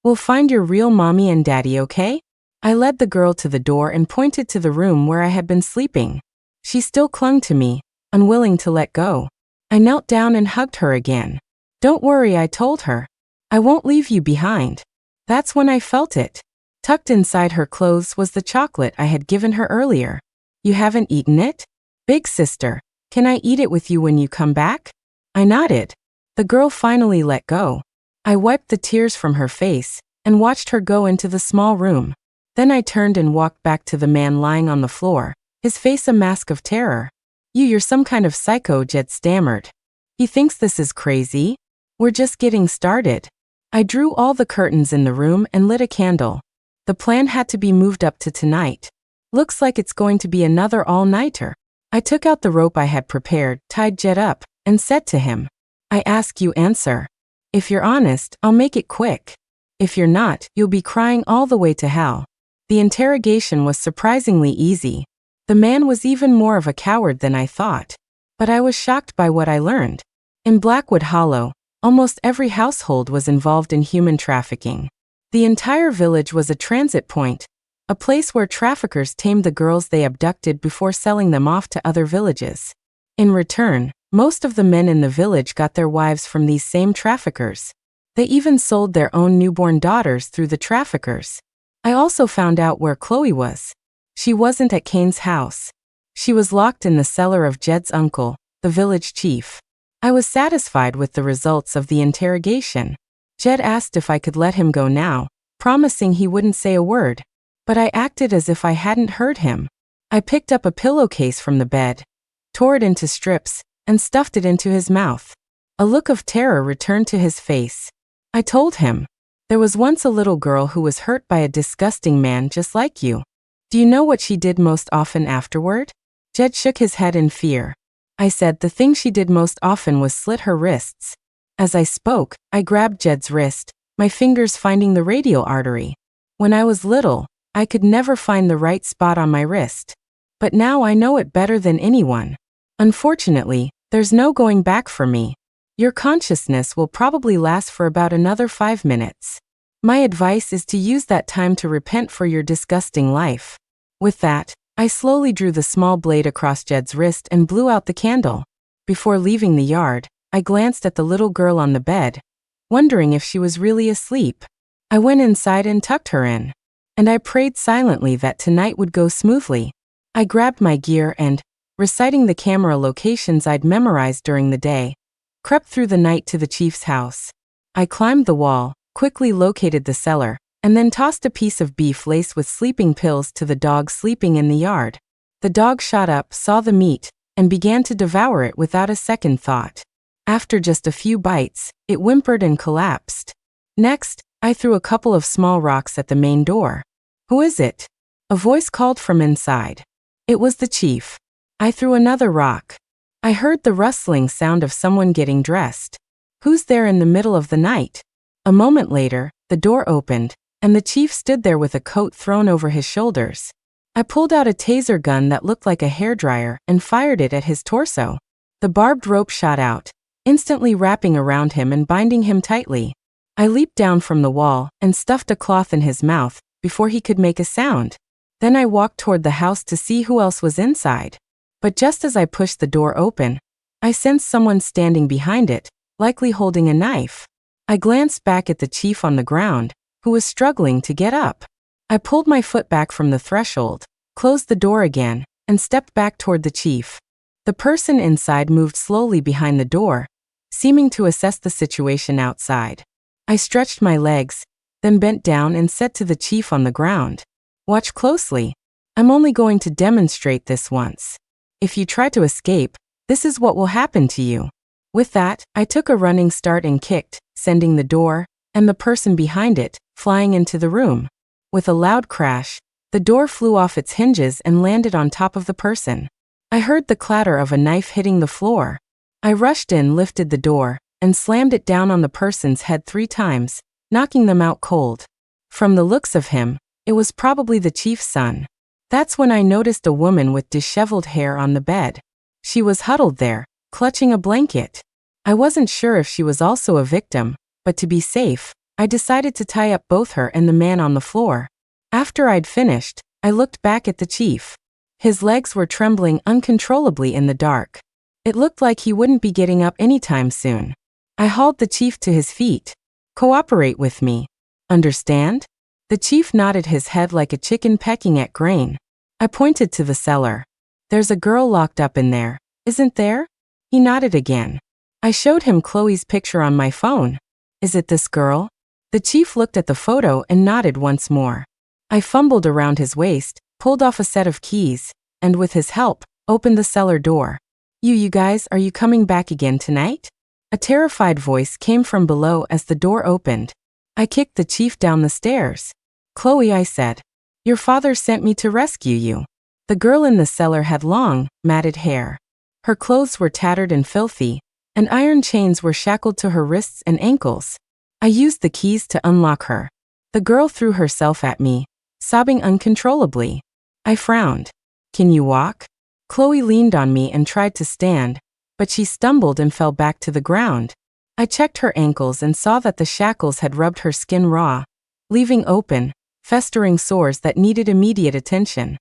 We'll find your real mommy and daddy, okay? I led the girl to the door and pointed to the room where I had been sleeping. She still clung to me, unwilling to let go. I knelt down and hugged her again. Don't worry, I told her. I won't leave you behind. That's when I felt it. Tucked inside her clothes was the chocolate I had given her earlier. You haven't eaten it? Big sister, can I eat it with you when you come back? I nodded. The girl finally let go. I wiped the tears from her face and watched her go into the small room. Then I turned and walked back to the man lying on the floor, his face a mask of terror. You're some kind of psycho, Jed stammered. He thinks this is crazy? We're just getting started. I drew all the curtains in the room and lit a candle. The plan had to be moved up to tonight. Looks like it's going to be another all-nighter. I took out the rope I had prepared, tied Jed up, and said to him, I ask you answer. If you're honest, I'll make it quick. If you're not, you'll be crying all the way to hell. The interrogation was surprisingly easy. The man was even more of a coward than I thought. But I was shocked by what I learned. In Blackwood Hollow, almost every household was involved in human trafficking. The entire village was a transit point, a place where traffickers tamed the girls they abducted before selling them off to other villages. In return, most of the men in the village got their wives from these same traffickers. They even sold their own newborn daughters through the traffickers. I also found out where Khloe was. She wasn't at Cain's house. She was locked in the cellar of Jed's uncle, the village chief. I was satisfied with the results of the interrogation. Jed asked if I could let him go now, promising he wouldn't say a word. But I acted as if I hadn't heard him. I picked up a pillowcase from the bed, tore it into strips, and stuffed it into his mouth. A look of terror returned to his face. I told him, "There was once a little girl who was hurt by a disgusting man just like you. Do you know what she did most often afterward?" Jed shook his head in fear. I said the thing she did most often was slit her wrists. As I spoke, I grabbed Jed's wrist, my fingers finding the radial artery. When I was little, I could never find the right spot on my wrist. But now I know it better than anyone. Unfortunately, there's no going back for me. Your consciousness will probably last for about another 5 minutes. My advice is to use that time to repent for your disgusting life. With that, I slowly drew the small blade across Jed's wrist and blew out the candle. Before leaving the yard, I glanced at the little girl on the bed, wondering if she was really asleep. I went inside and tucked her in. And I prayed silently that tonight would go smoothly. I grabbed my gear and, reciting the camera locations I'd memorized during the day, crept through the night to the chief's house. I climbed the wall, quickly located the cellar, and then tossed a piece of beef laced with sleeping pills to the dog sleeping in the yard. The dog shot up, saw the meat, and began to devour it without a second thought. After just a few bites, it whimpered and collapsed. Next, I threw a couple of small rocks at the main door. "Who is it?" A voice called from inside. It was the chief. I threw another rock. I heard the rustling sound of someone getting dressed. "Who's there in the middle of the night?" A moment later, the door opened, and the chief stood there with a coat thrown over his shoulders. I pulled out a taser gun that looked like a hairdryer and fired it at his torso. The barbed rope shot out, instantly wrapping around him and binding him tightly. I leaped down from the wall and stuffed a cloth in his mouth before he could make a sound. Then I walked toward the house to see who else was inside. But just as I pushed the door open, I sensed someone standing behind it, likely holding a knife. I glanced back at the chief on the ground, who was struggling to get up. I pulled my foot back from the threshold, closed the door again, and stepped back toward the chief. The person inside moved slowly behind the door, seeming to assess the situation outside. I stretched my legs, then bent down and said to the chief on the ground, "Watch closely. I'm only going to demonstrate this once. If you try to escape, this is what will happen to you." With that, I took a running start and kicked, sending the door, and the person behind it, flying into the room. With a loud crash, the door flew off its hinges and landed on top of the person. I heard the clatter of a knife hitting the floor. I rushed in, lifted the door, and slammed it down on the person's head 3 times, knocking them out cold. From the looks of him, it was probably the chief's son. That's when I noticed a woman with disheveled hair on the bed. She was huddled there, clutching a blanket. I wasn't sure if she was also a victim, but to be safe, I decided to tie up both her and the man on the floor. After I'd finished, I looked back at the chief. His legs were trembling uncontrollably in the dark. It looked like he wouldn't be getting up anytime soon. I hauled the chief to his feet. "Cooperate with me. Understand?" The chief nodded his head like a chicken pecking at grain. I pointed to the cellar. "There's a girl locked up in there, isn't there?" He nodded again. I showed him Khloe's picture on my phone. "Is it this girl?" The chief looked at the photo and nodded once more. I fumbled around his waist, pulled off a set of keys, and with his help, opened the cellar door. You guys, are you coming back again tonight?" A terrified voice came from below as the door opened. I kicked the chief down the stairs. "Khloe," I said, "your father sent me to rescue you." The girl in the cellar had long, matted hair. Her clothes were tattered and filthy, and iron chains were shackled to her wrists and ankles. I used the keys to unlock her. The girl threw herself at me, sobbing uncontrollably. I frowned. "Can you walk?" Khloe leaned on me and tried to stand, but she stumbled and fell back to the ground. I checked her ankles and saw that the shackles had rubbed her skin raw, leaving open, festering sores that needed immediate attention.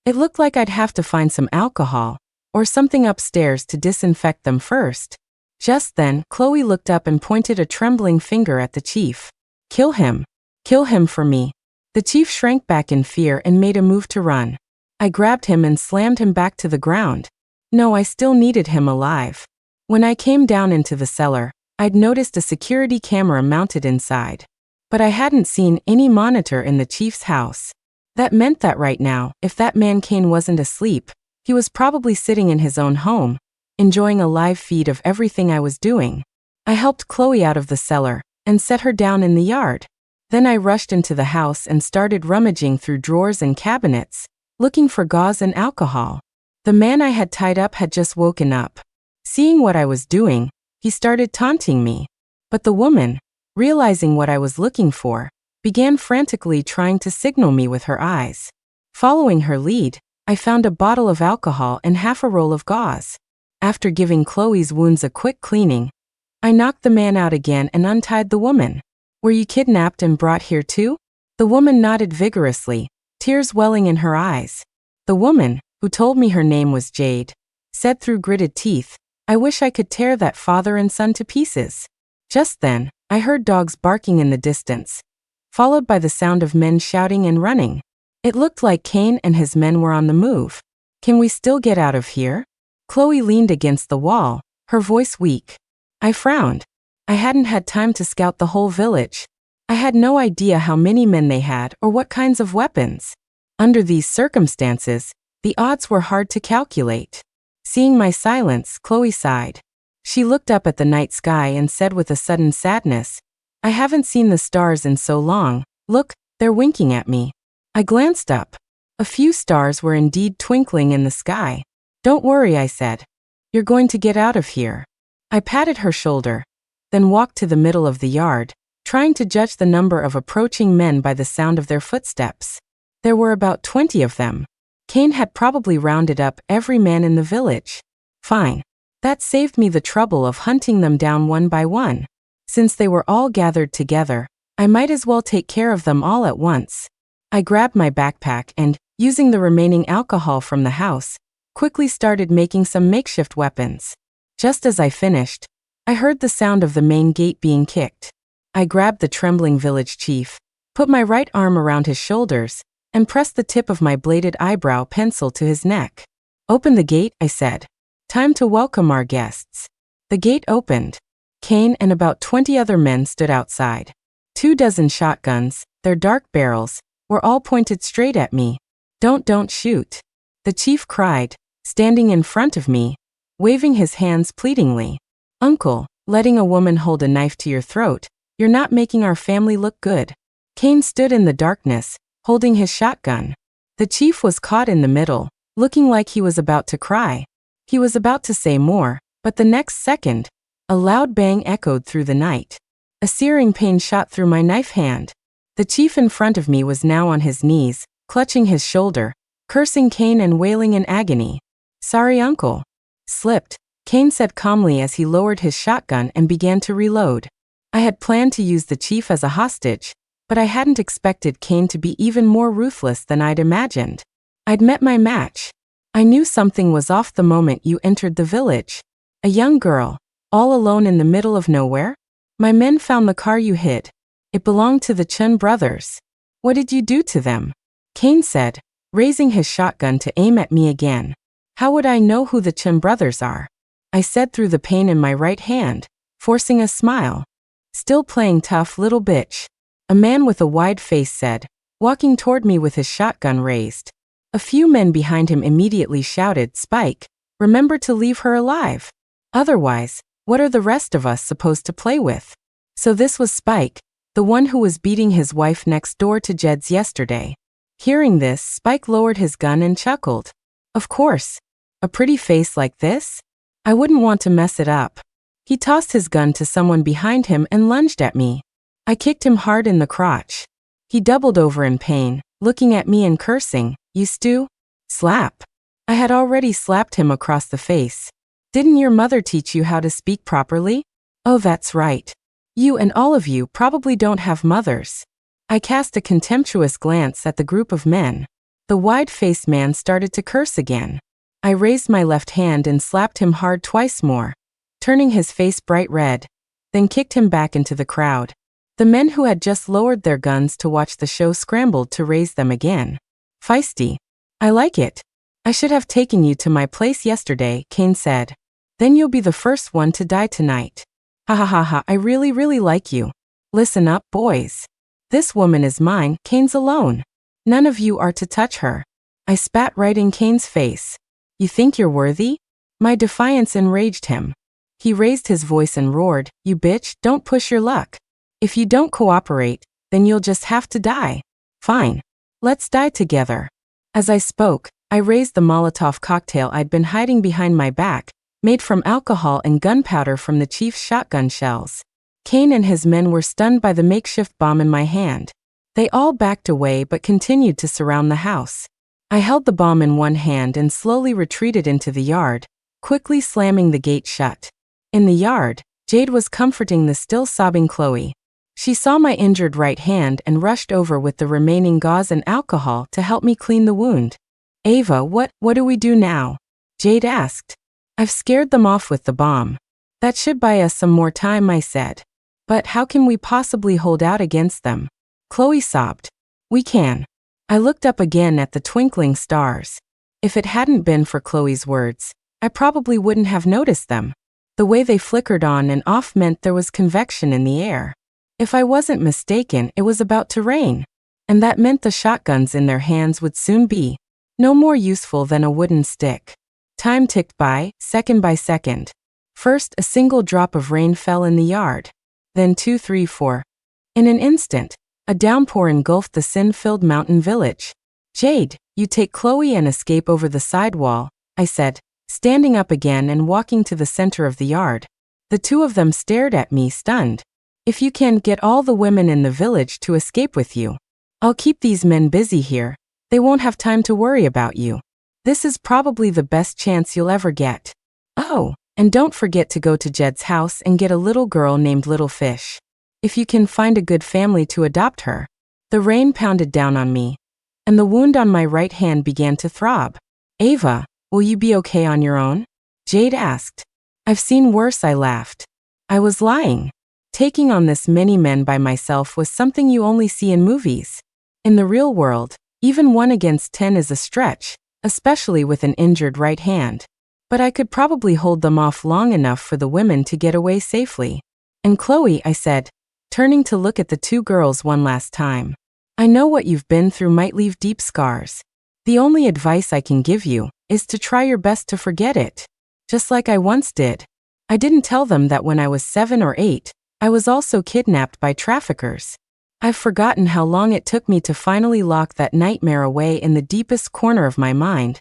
It looked like I'd have to find some alcohol or something upstairs to disinfect them first. Just then, Khloe looked up and pointed a trembling finger at the chief. "Kill him. Kill him for me." The chief shrank back in fear and made a move to run. I grabbed him and slammed him back to the ground. No, I still needed him alive. When I came down into the cellar, I'd noticed a security camera mounted inside. But I hadn't seen any monitor in the chief's house. That meant that right now, if that man Cain wasn't asleep, he was probably sitting in his own home, enjoying a live feed of everything I was doing. I helped Khloe out of the cellar and set her down in the yard. Then I rushed into the house and started rummaging through drawers and cabinets, looking for gauze and alcohol. The man I had tied up had just woken up. Seeing what I was doing, he started taunting me. But the woman, realizing what I was looking for, began frantically trying to signal me with her eyes. Following her lead, I found a bottle of alcohol and half a roll of gauze. After giving Khloe's wounds a quick cleaning, I knocked the man out again and untied the woman. "Were you kidnapped and brought here too?" The woman nodded vigorously, tears welling in her eyes. The woman, who told me her name was Jade, said through gritted teeth, "I wish I could tear that father and son to pieces." Just then, I heard dogs barking in the distance, followed by the sound of men shouting and running. It looked like Cain and his men were on the move. "Can we still get out of here?" Khloe leaned against the wall, her voice weak. I frowned. I hadn't had time to scout the whole village. I had no idea how many men they had or what kinds of weapons. Under these circumstances, the odds were hard to calculate. Seeing my silence, Khloe sighed. She looked up at the night sky and said with a sudden sadness, "I haven't seen the stars in so long. Look, they're winking at me." I glanced up. A few stars were indeed twinkling in the sky. "Don't worry," I said. "You're going to get out of here." I patted her shoulder, then walked to the middle of the yard, trying to judge the number of approaching men by the sound of their footsteps. There were about 20 of them. Cain had probably rounded up every man in the village. Fine. That saved me the trouble of hunting them down one by one. Since they were all gathered together, I might as well take care of them all at once. I grabbed my backpack and, using the remaining alcohol from the house, quickly started making some makeshift weapons. Just as I finished, I heard the sound of the main gate being kicked. I grabbed the trembling village chief, put my right arm around his shoulders, and pressed the tip of my bladed eyebrow pencil to his neck. "Open the gate," I said. "Time to welcome our guests." The gate opened. Cain and about 20 other men stood outside. 24 shotguns, their dark barrels, were all pointed straight at me. Don't shoot," the chief cried, standing in front of me, waving his hands pleadingly. "Uncle, letting a woman hold a knife to your throat, you're not making our family look good." Cain stood in the darkness, holding his shotgun. The chief was caught in the middle, looking like he was about to cry. He was about to say more, but the next second, a loud bang echoed through the night. A searing pain shot through my knife hand. The chief in front of me was now on his knees, clutching his shoulder, cursing Cain and wailing in agony. "Sorry, uncle." "Slipped," Cain said calmly as he lowered his shotgun and began to reload. I had planned to use the chief as a hostage, but I hadn't expected Cain to be even more ruthless than I'd imagined. I'd met my match. I knew something was off the moment you entered the village. A young girl, all alone in the middle of nowhere? My men found the car you hid. It belonged to the Chun brothers. What did you do to them?" Cain said, raising his shotgun to aim at me again. "How would I know who the Chun brothers are?" I said through the pain in my right hand, forcing a smile. "Still playing tough, little bitch," a man with a wide face said, walking toward me with his shotgun raised. A few men behind him immediately shouted, "Spike, remember to leave her alive. Otherwise, what are the rest of us supposed to play with?" So this was Spike, the one who was beating his wife next door to Jed's yesterday. Hearing this, Spike lowered his gun and chuckled. Of course. A pretty face like this? I wouldn't want to mess it up. He tossed his gun to someone behind him and lunged at me. I kicked him hard in the crotch. He doubled over in pain, looking at me and cursing, "You stew?" Slap. I had already slapped him across the face. Didn't your mother teach you how to speak properly? Oh, that's right. You and all of you probably don't have mothers. I cast a contemptuous glance at the group of men. The wide-faced man started to curse again. I raised my left hand and slapped him hard twice more, turning his face bright red, then kicked him back into the crowd. The men who had just lowered their guns to watch the show scrambled to raise them again. Feisty. I like it. I should have taken you to my place yesterday, Cain said. Then you'll be the first one to die tonight. Ha ha ha ha, I really like you. Listen up, boys. This woman is mine, Cain's alone. None of you are to touch her. I spat right in Cain's face. You think you're worthy? My defiance enraged him. He raised his voice and roared, You bitch, don't push your luck. If you don't cooperate, then you'll just have to die. Fine. Let's die together. As I spoke, I raised the Molotov cocktail I'd been hiding behind my back, made from alcohol and gunpowder from the chief's shotgun shells. Cain and his men were stunned by the makeshift bomb in my hand. They all backed away but continued to surround the house. I held the bomb in one hand and slowly retreated into the yard, quickly slamming the gate shut. In the yard, Jade was comforting the still sobbing Khloe. She saw my injured right hand and rushed over with the remaining gauze and alcohol to help me clean the wound. Ava, what do we do now? Jade asked. I've scared them off with the bomb. That should buy us some more time, I said. But how can we possibly hold out against them? Khloe sobbed. We can. I looked up again at the twinkling stars. If it hadn't been for Khloe's words, I probably wouldn't have noticed them. The way they flickered on and off meant there was convection in the air. If I wasn't mistaken, it was about to rain. And that meant the shotguns in their hands would soon be no more useful than a wooden stick. Time ticked by second. First, a single drop of rain fell in the yard. Then 2, 3, 4. In an instant, a downpour engulfed the sin-filled mountain village. Jade, you take Khloe and escape over the sidewall, I said, standing up again and walking to the center of the yard. The two of them stared at me, stunned. If you can get all the women in the village to escape with you, I'll keep these men busy here. They won't have time to worry about you. This is probably the best chance you'll ever get. Oh, and don't forget to go to Jed's house and get a little girl named Little Fish. If you can find a good family to adopt her. The rain pounded down on me, and the wound on my right hand began to throb. Ava, will you be okay on your own? Jade asked. I've seen worse, I laughed. I was lying. Taking on this many men by myself was something you only see in movies. In the real world, even 1 against 10 is a stretch, especially with an injured right hand. But I could probably hold them off long enough for the women to get away safely. And Khloe, I said, turning to look at the two girls one last time. I know what you've been through might leave deep scars. The only advice I can give you is to try your best to forget it. Just like I once did. I didn't tell them that when I was 7 or 8, I was also kidnapped by traffickers. I've forgotten how long it took me to finally lock that nightmare away in the deepest corner of my mind,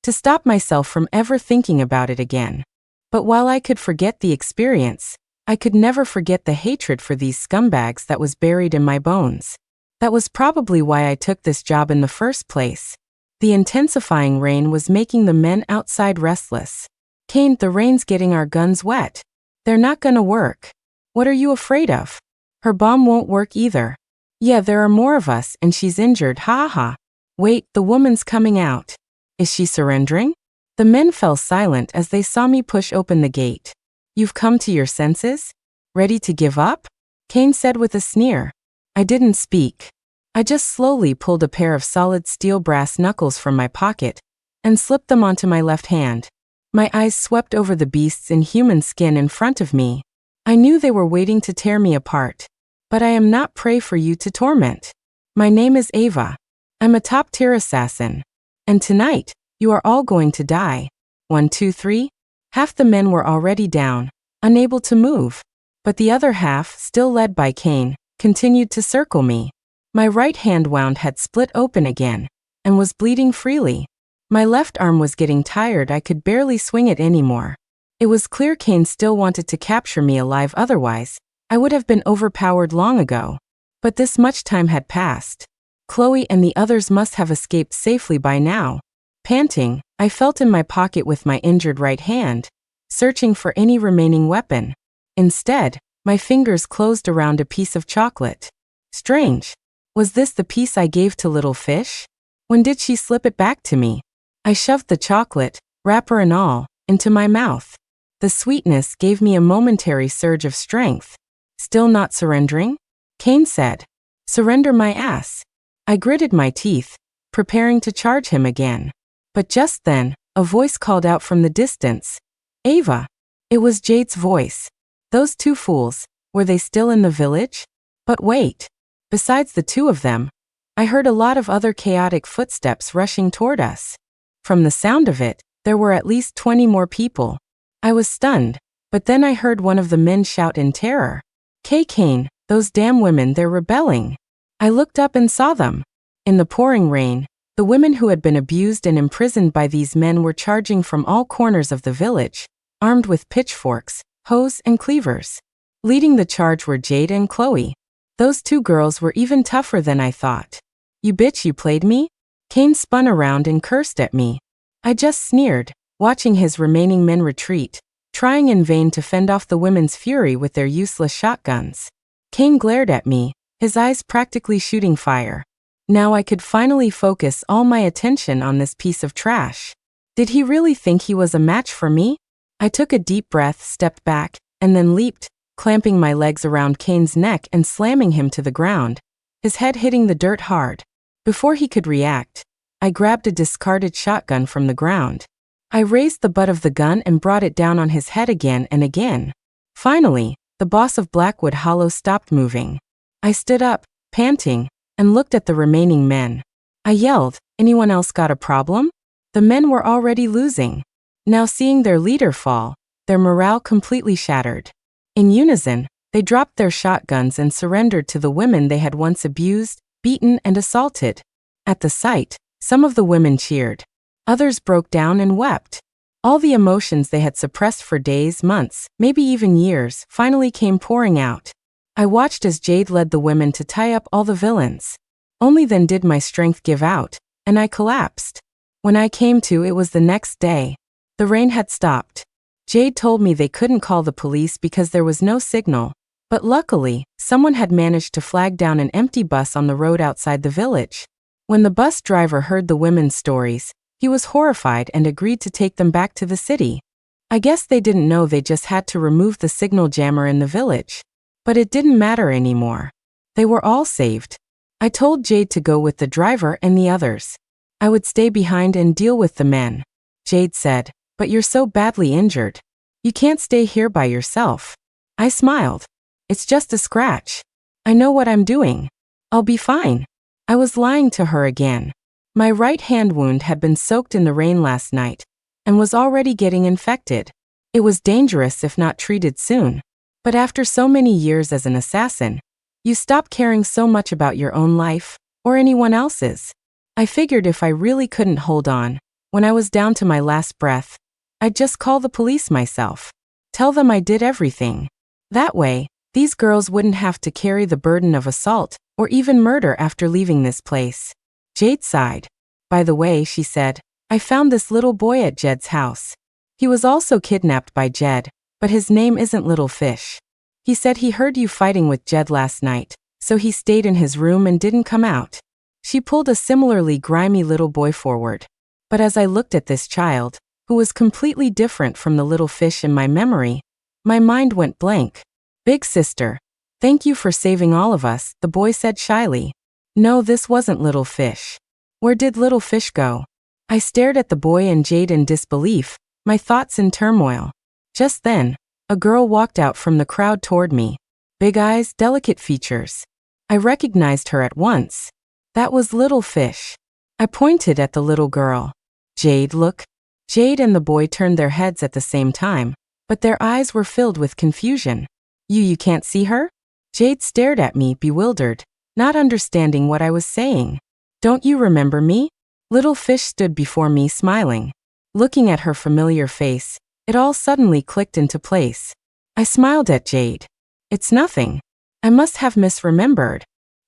to stop myself from ever thinking about it again. But while I could forget the experience, I could never forget the hatred for these scumbags that was buried in my bones. That was probably why I took this job in the first place. The intensifying rain was making the men outside restless. Cain, the rain's getting our guns wet. They're not gonna work. What are you afraid of? Her bomb won't work either. Yeah, there are more of us and she's injured, ha ha. Wait, the woman's coming out. Is she surrendering? The men fell silent as they saw me push open the gate. You've come to your senses? Ready to give up? Cain said with a sneer. I didn't speak. I just slowly pulled a pair of solid steel brass knuckles from my pocket and slipped them onto my left hand. My eyes swept over the beasts in human skin in front of me. I knew they were waiting to tear me apart. But I am not prey for you to torment. My name is Ava. I'm a top-tier assassin. And tonight, you are all going to die. 1, 2, 3. Half the men were already down, unable to move. But the other half, still led by Cain, continued to circle me. My right hand wound had split open again, and was bleeding freely. My left arm was getting tired, I could barely swing it anymore. It was clear Cain still wanted to capture me alive, otherwise I would have been overpowered long ago. But this much time had passed. Khloe and the others must have escaped safely by now. Panting, I felt in my pocket with my injured right hand, searching for any remaining weapon. Instead, my fingers closed around a piece of chocolate. Strange. Was this the piece I gave to little fish? When did she slip it back to me? I shoved the chocolate, wrapper and all, into my mouth. The sweetness gave me a momentary surge of strength. Still not surrendering? Cain said. Surrender my ass. I gritted my teeth, preparing to charge him again. But just then, a voice called out from the distance. Ava. It was Jade's voice. Those two fools, were they still in the village? But wait. Besides the two of them, I heard a lot of other chaotic footsteps rushing toward us. From the sound of it, there were at least 20 more people. I was stunned, but then I heard one of the men shout in terror. Cain, those damn women, they're rebelling. I looked up and saw them. In the pouring rain, the women who had been abused and imprisoned by these men were charging from all corners of the village, armed with pitchforks, hoes, and cleavers. Leading the charge were Jade and Khloe. Those two girls were even tougher than I thought. You bitch, you played me? Cain spun around and cursed at me. I just sneered, watching his remaining men retreat, trying in vain to fend off the women's fury with their useless shotguns. Cain glared at me, his eyes practically shooting fire. Now I could finally focus all my attention on this piece of trash. Did he really think he was a match for me? I took a deep breath, stepped back, and then leaped, clamping my legs around Cain's neck and slamming him to the ground, his head hitting the dirt hard. Before he could react, I grabbed a discarded shotgun from the ground. I raised the butt of the gun and brought it down on his head again and again. Finally, the boss of Blackwood Hollow stopped moving. I stood up, panting, and looked at the remaining men. I yelled, anyone else got a problem? The men were already losing. Now seeing their leader fall, their morale completely shattered. In unison, they dropped their shotguns and surrendered to the women they had once abused, beaten, and assaulted. At the sight, some of the women cheered. Others broke down and wept. All the emotions they had suppressed for days, months, maybe even years, finally came pouring out. I watched as Jade led the women to tie up all the villains. Only then did my strength give out, and I collapsed. When I came to, it was the next day. The rain had stopped. Jade told me they couldn't call the police because there was no signal, but luckily, someone had managed to flag down an empty bus on the road outside the village. When the bus driver heard the women's stories, he was horrified and agreed to take them back to the city. I guess they didn't know they just had to remove the signal jammer in the village. But it didn't matter anymore. They were all saved. I told Jade to go with the driver and the others. I would stay behind and deal with the men. Jade said, but you're so badly injured. You can't stay here by yourself. I smiled. It's just a scratch. I know what I'm doing. I'll be fine. I was lying to her again. My right hand wound had been soaked in the rain last night and was already getting infected. It was dangerous if not treated soon. But after so many years as an assassin, you stop caring so much about your own life or anyone else's. I figured if I really couldn't hold on, when I was down to my last breath, I'd just call the police myself. Tell them I did everything. That way, these girls wouldn't have to carry the burden of assault or even murder after leaving this place. Jade sighed. By the way, she said, I found this little boy at Jed's house. He was also kidnapped by Jed, but his name isn't Little Fish. He said he heard you fighting with Jed last night, so he stayed in his room and didn't come out. She pulled a similarly grimy little boy forward. But as I looked at this child, who was completely different from the little fish in my memory, my mind went blank. Big sister, thank you for saving all of us, the boy said shyly. No, this wasn't Little Fish. Where did Little Fish go? I stared at the boy and Jade in disbelief, my thoughts in turmoil. Just then, a girl walked out from the crowd toward me. Big eyes, delicate features. I recognized her at once. That was Little Fish. I pointed at the little girl. Jade, look. Jade and the boy turned their heads at the same time, but their eyes were filled with confusion. You can't see her? Jade stared at me, bewildered, not understanding what I was saying. Don't you remember me? Little Fish stood before me smiling. Looking at her familiar face, it all suddenly clicked into place. I smiled at Jade. It's nothing. I must have misremembered.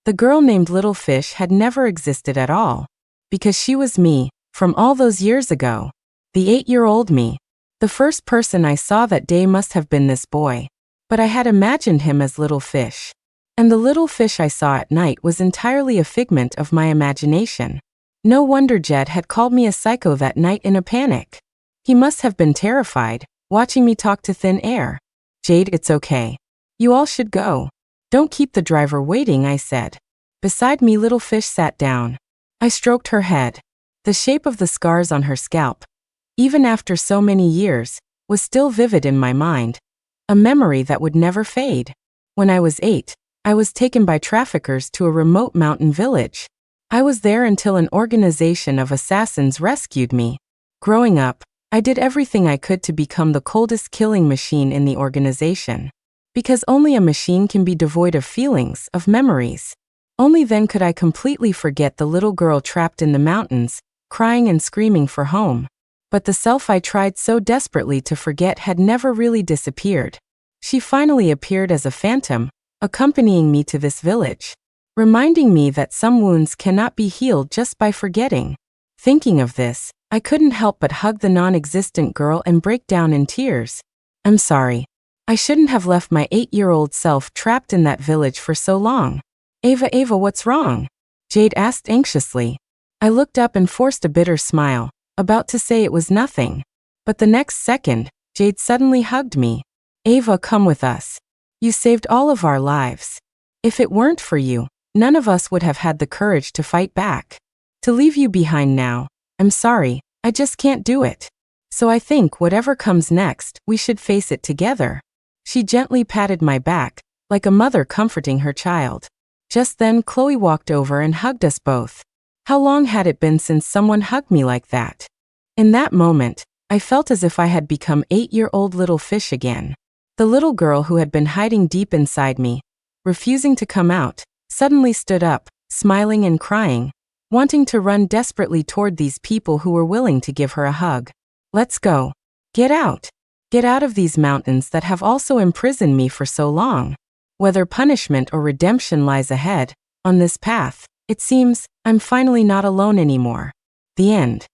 The girl named Little Fish had never existed at all. Because she was me, from all those years ago. The 8-year-old me. The first person I saw that day must have been this boy. But I had imagined him as little fish. And the little fish I saw at night was entirely a figment of my imagination. No wonder Jed had called me a psycho that night in a panic. He must have been terrified, watching me talk to thin air. Jade, it's okay. You all should go. Don't keep the driver waiting, I said. Beside me, little fish sat down. I stroked her head. The shape of the scars on her scalp, even after so many years, was still vivid in my mind. A memory that would never fade. When I was 8, I was taken by traffickers to a remote mountain village. I was there until an organization of assassins rescued me. Growing up, I did everything I could to become the coldest killing machine in the organization. Because only a machine can be devoid of feelings, of memories. Only then could I completely forget the little girl trapped in the mountains, crying and screaming for home. But the self I tried so desperately to forget had never really disappeared. She finally appeared as a phantom, accompanying me to this village, reminding me that some wounds cannot be healed just by forgetting. Thinking of this, I couldn't help but hug the non-existent girl and break down in tears. I'm sorry. I shouldn't have left my 8-year-old self trapped in that village for so long. Ava, what's wrong? Jade asked anxiously. I looked up and forced a bitter smile, about to say it was nothing. But the next second, Jade suddenly hugged me. Ava, come with us. You saved all of our lives. If it weren't for you, none of us would have had the courage to fight back. To leave you behind now, I'm sorry, I just can't do it. So I think whatever comes next, we should face it together. She gently patted my back, like a mother comforting her child. Just then Khloe walked over and hugged us both. How long had it been since someone hugged me like that? In that moment, I felt as if I had become 8-year-old little fish again. The little girl who had been hiding deep inside me, refusing to come out, suddenly stood up, smiling and crying, wanting to run desperately toward these people who were willing to give her a hug. Let's go. Get out. Get out of these mountains that have also imprisoned me for so long. Whether punishment or redemption lies ahead, on this path, it seems, I'm finally not alone anymore. The end.